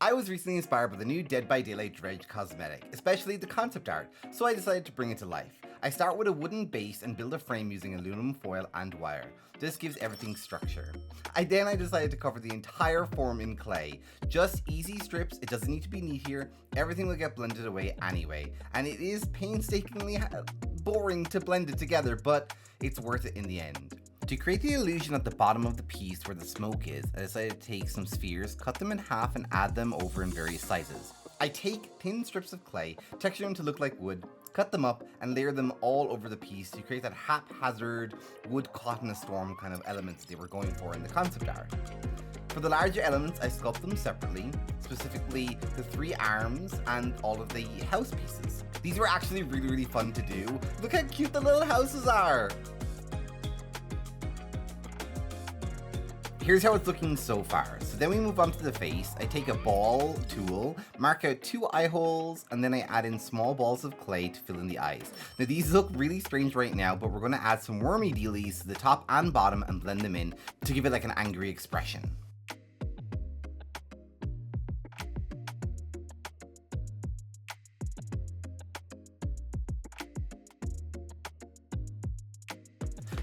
I was recently inspired by the new Dead by Daylight Dredge cosmetic, especially the concept art, so I decided to bring it to life. I start with a wooden base and build a frame using aluminum foil and wire. This gives everything structure. I decided to cover the entire form in clay. Just easy strips, it doesn't need to be neat here, everything will get blended away anyway, and it is painstakingly boring to blend it together, but it's worth it in the end. To create the illusion at the bottom of the piece where the smoke is, I decided to take some spheres, cut them in half and add them over in various sizes. I take thin strips of clay, texture them to look like wood, cut them up and layer them all over the piece to create that haphazard wood caught in a storm kind of elements they were going for in the concept art. For the larger elements, I sculpt them separately, specifically the 3 arms and all of the house pieces. These were actually really fun to do. Look how cute the little houses are! Here's how it's looking so far. So then we move on to the face. I take a ball tool, mark out 2 eye holes, and then I add in small balls of clay to fill in the eyes. Now these look really strange right now, but we're going to add some wormy dealies to the top and bottom and blend them in to give it like an angry expression.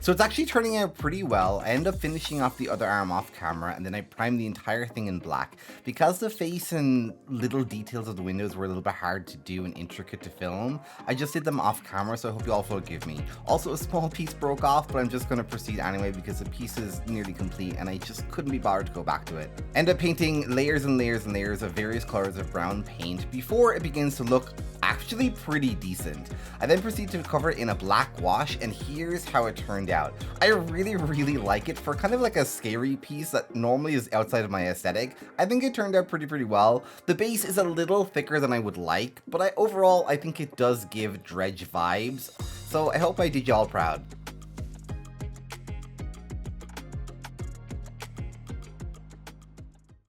So it's actually turning out pretty well. I end up finishing off the other arm off camera and then I prime the entire thing in black. Because the face and little details of the windows were a little bit hard to do and intricate to film, I just did them off camera, so I hope you all forgive me. Also, a small piece broke off, but I'm just going to proceed anyway because the piece is nearly complete and I just couldn't be bothered to go back to it. End up painting layers and layers and layers of various colors of brown paint before it begins to look actually pretty decent. I then proceed to cover it in a black wash, and here's how it turned out. I really like it for kind of like a scary piece that normally is outside of my aesthetic. I think it turned out pretty well. The base is a little thicker than I would like, but overall I think it does give Dredge vibes, so I hope I did y'all proud.